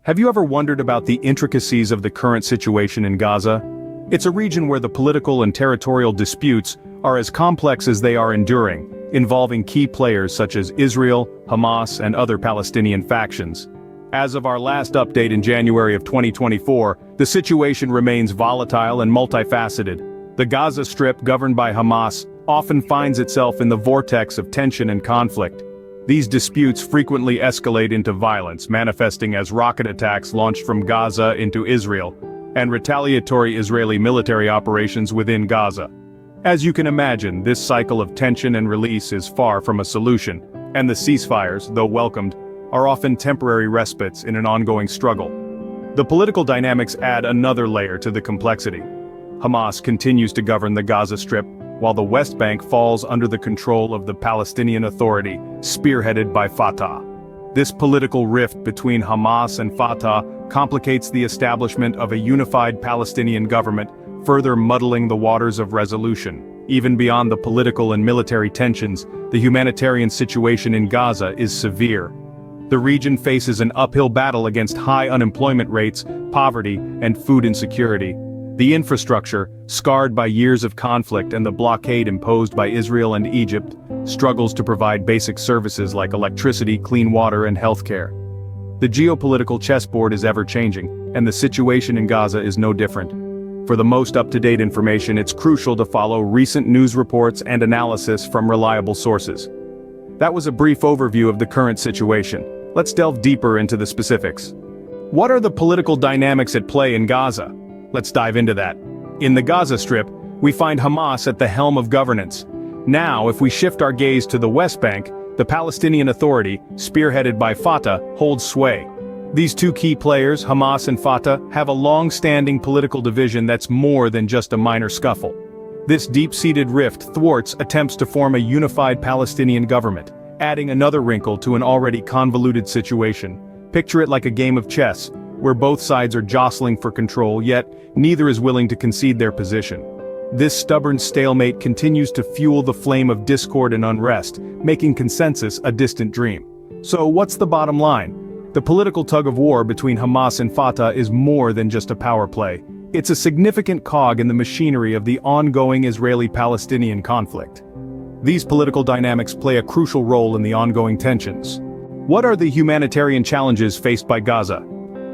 Have you ever wondered about the intricacies of the current situation in Gaza? It's a region where the political and territorial disputes are as complex as they are enduring, involving key players such as Israel, Hamas, and other Palestinian factions. As of our last update in January of 2024, the situation remains volatile and multifaceted. The Gaza Strip, governed by Hamas, often finds itself in the vortex of tension and conflict. These disputes frequently escalate into violence, manifesting as rocket attacks launched from Gaza into Israel, and retaliatory Israeli military operations within Gaza. As you can imagine, this cycle of tension and release is far from a solution, and the ceasefires, though welcomed, are often temporary respites in an ongoing struggle. The political dynamics add another layer to the complexity. Hamas continues to govern the Gaza Strip, while the West Bank falls under the control of the Palestinian Authority, spearheaded by Fatah. This political rift between Hamas and Fatah complicates the establishment of a unified Palestinian government, further muddling the waters of resolution. Even beyond the political and military tensions, the humanitarian situation in Gaza is severe. The region faces an uphill battle against high unemployment rates, poverty, and food insecurity. The infrastructure, scarred by years of conflict and the blockade imposed by Israel and Egypt, struggles to provide basic services like electricity, clean water, and healthcare. The geopolitical chessboard is ever-changing, and the situation in Gaza is no different. For the most up-to-date information, it's crucial to follow recent news reports and analysis from reliable sources. That was a brief overview of the current situation. Let's delve deeper into the specifics. What are the political dynamics at play in Gaza? Let's dive into that. In the Gaza Strip, we find Hamas at the helm of governance. Now, if we shift our gaze to the West Bank, the Palestinian Authority, spearheaded by Fatah, holds sway. These two key players, Hamas and Fatah, have a long-standing political division that's more than just a minor scuffle. This deep-seated rift thwarts attempts to form a unified Palestinian government, adding another wrinkle to an already convoluted situation. Picture it like a game of chess, where both sides are jostling for control, yet neither is willing to concede their position. This stubborn stalemate continues to fuel the flame of discord and unrest, making consensus a distant dream. So what's the bottom line? The political tug-of-war between Hamas and Fatah is more than just a power play. It's a significant cog in the machinery of the ongoing Israeli-Palestinian conflict. These political dynamics play a crucial role in the ongoing tensions. What are the humanitarian challenges faced by Gaza?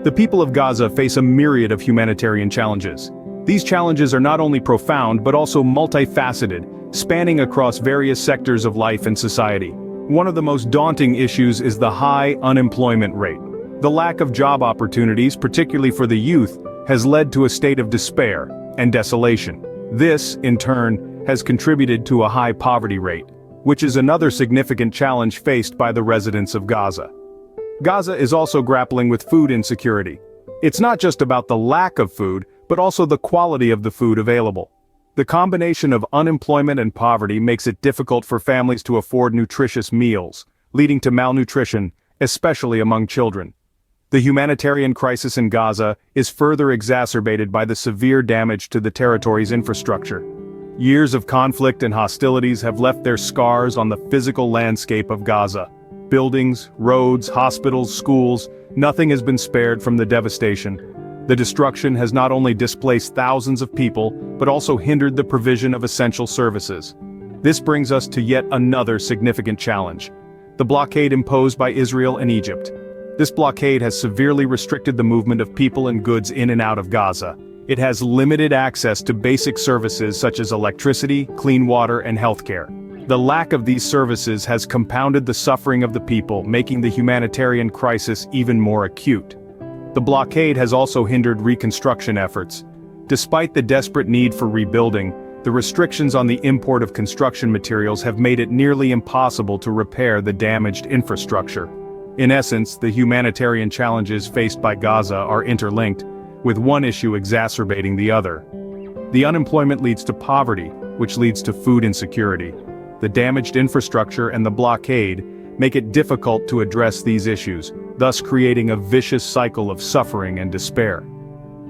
The people of Gaza face a myriad of humanitarian challenges. These challenges are not only profound but also multifaceted, spanning across various sectors of life and society. One of the most daunting issues is the high unemployment rate. The lack of job opportunities, particularly for the youth, has led to a state of despair and desolation. This, in turn, has contributed to a high poverty rate, which is another significant challenge faced by the residents of Gaza. Gaza is also grappling with food insecurity. It's not just about the lack of food, but also the quality of the food available. The combination of unemployment and poverty makes it difficult for families to afford nutritious meals, leading to malnutrition, especially among children. The humanitarian crisis in Gaza is further exacerbated by the severe damage to the territory's infrastructure. Years of conflict and hostilities have left their scars on the physical landscape of Gaza. Buildings, roads, hospitals, schools, nothing has been spared from the devastation. The destruction has not only displaced thousands of people, but also hindered the provision of essential services. This brings us to yet another significant challenge: the blockade imposed by Israel and Egypt. This blockade has severely restricted the movement of people and goods in and out of Gaza. It has limited access to basic services such as electricity, clean water, and healthcare. The lack of these services has compounded the suffering of the people, making the humanitarian crisis even more acute. The blockade has also hindered reconstruction efforts. Despite the desperate need for rebuilding, the restrictions on the import of construction materials have made it nearly impossible to repair the damaged infrastructure. In essence, the humanitarian challenges faced by Gaza are interlinked, with one issue exacerbating the other. The unemployment leads to poverty, which leads to food insecurity. The damaged infrastructure and the blockade make it difficult to address these issues, thus creating a vicious cycle of suffering and despair.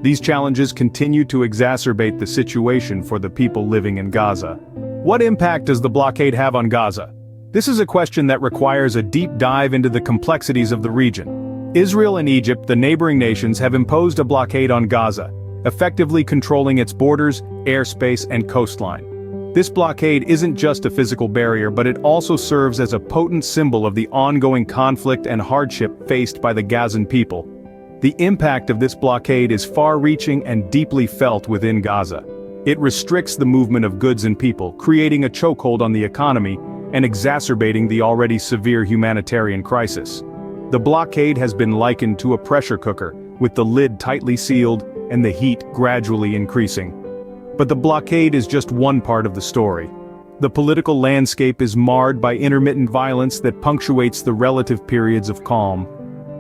These challenges continue to exacerbate the situation for the people living in Gaza. What impact does the blockade have on Gaza? This is a question that requires a deep dive into the complexities of the region. Israel and Egypt, the neighboring nations, have imposed a blockade on Gaza, effectively controlling its borders, airspace, and coastline. This blockade isn't just a physical barrier, but it also serves as a potent symbol of the ongoing conflict and hardship faced by the Gazan people. The impact of this blockade is far-reaching and deeply felt within Gaza. It restricts the movement of goods and people, creating a chokehold on the economy and exacerbating the already severe humanitarian crisis. The blockade has been likened to a pressure cooker, with the lid tightly sealed and the heat gradually increasing. But the blockade is just one part of the story. The political landscape is marred by intermittent violence that punctuates the relative periods of calm.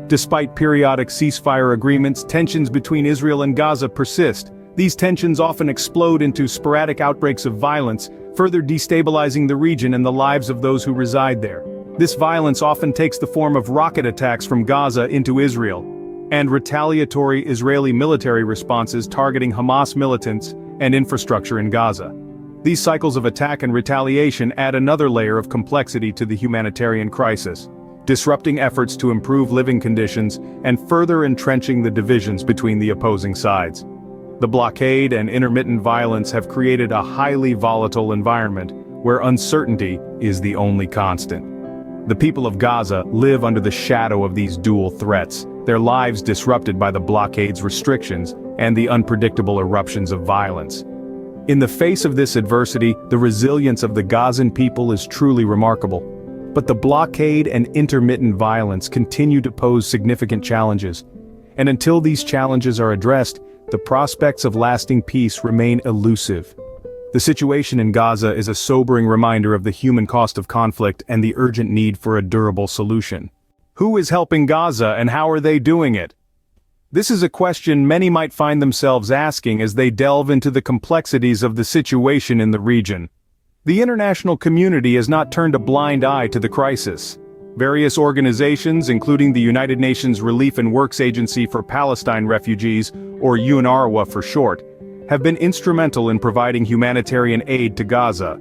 Despite periodic ceasefire agreements, tensions between Israel and Gaza persist. These tensions often explode into sporadic outbreaks of violence, further destabilizing the region and the lives of those who reside there. This violence often takes the form of rocket attacks from Gaza into Israel, and retaliatory Israeli military responses targeting Hamas militants and infrastructure in Gaza. These cycles of attack and retaliation add another layer of complexity to the humanitarian crisis, disrupting efforts to improve living conditions and further entrenching the divisions between the opposing sides. The blockade and intermittent violence have created a highly volatile environment where uncertainty is the only constant. The people of Gaza live under the shadow of these dual threats, their lives disrupted by the blockade's restrictions and the unpredictable eruptions of violence. In the face of this adversity, the resilience of the Gazan people is truly remarkable. But the blockade and intermittent violence continue to pose significant challenges. And until these challenges are addressed, the prospects of lasting peace remain elusive. The situation in Gaza is a sobering reminder of the human cost of conflict and the urgent need for a durable solution. Who is helping Gaza and how are they doing it? This is a question many might find themselves asking as they delve into the complexities of the situation in the region. The international community has not turned a blind eye to the crisis. Various organizations, including the United Nations Relief and Works Agency for Palestine Refugees, or UNRWA for short, have been instrumental in providing humanitarian aid to Gaza.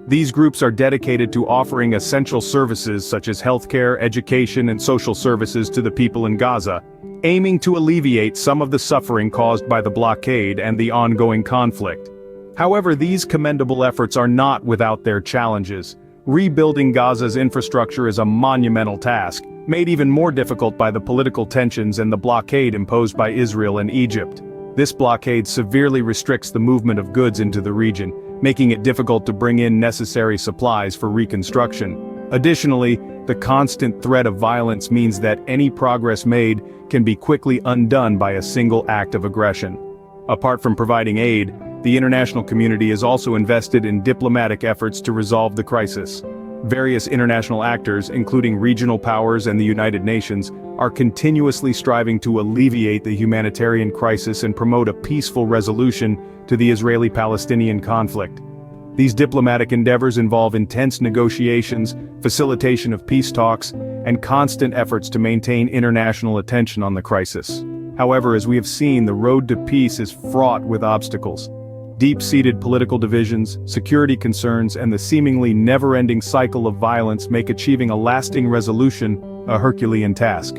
These groups are dedicated to offering essential services such as healthcare, education, and social services to the people in Gaza, aiming to alleviate some of the suffering caused by the blockade and the ongoing conflict. However, these commendable efforts are not without their challenges. Rebuilding Gaza's infrastructure is a monumental task, made even more difficult by the political tensions and the blockade imposed by Israel and Egypt. This blockade severely restricts the movement of goods into the region, making it difficult to bring in necessary supplies for reconstruction. Additionally, the constant threat of violence means that any progress made can be quickly undone by a single act of aggression. Apart from providing aid, the international community is also invested in diplomatic efforts to resolve the crisis. Various international actors, including regional powers and the United Nations, are continuously striving to alleviate the humanitarian crisis and promote a peaceful resolution to the Israeli-Palestinian conflict. These diplomatic endeavors involve intense negotiations, facilitation of peace talks, and constant efforts to maintain international attention on the crisis. However, as we have seen, the road to peace is fraught with obstacles. Deep-seated political divisions, security concerns, and the seemingly never-ending cycle of violence make achieving a lasting resolution a Herculean task.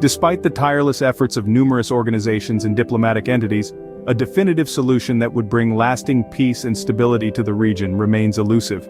Despite the tireless efforts of numerous organizations and diplomatic entities, a definitive solution that would bring lasting peace and stability to the region remains elusive.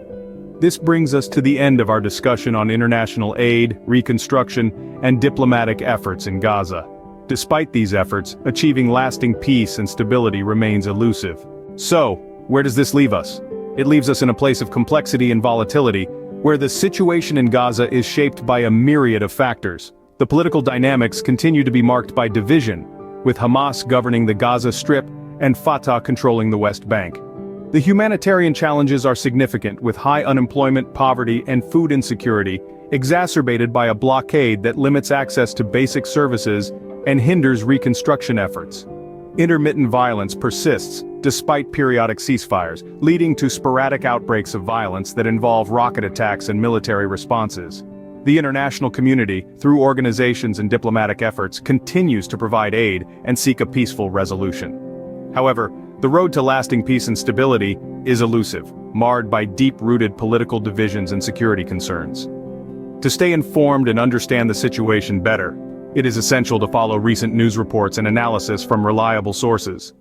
This brings us to the end of our discussion on international aid, reconstruction, and diplomatic efforts in Gaza. Despite these efforts, achieving lasting peace and stability remains elusive. So, where does this leave us? It leaves us in a place of complexity and volatility, where the situation in Gaza is shaped by a myriad of factors. The political dynamics continue to be marked by division, with Hamas governing the Gaza Strip and Fatah controlling the West Bank. The humanitarian challenges are significant, with high unemployment, poverty, and food insecurity, exacerbated by a blockade that limits access to basic services and hinders reconstruction efforts. Intermittent violence persists, despite periodic ceasefires, leading to sporadic outbreaks of violence that involve rocket attacks and military responses. The international community, through organizations and diplomatic efforts, continues to provide aid and seek a peaceful resolution. However, the road to lasting peace and stability is elusive, marred by deep-rooted political divisions and security concerns. To stay informed and understand the situation better, It is essential to follow recent news reports and analysis from reliable sources.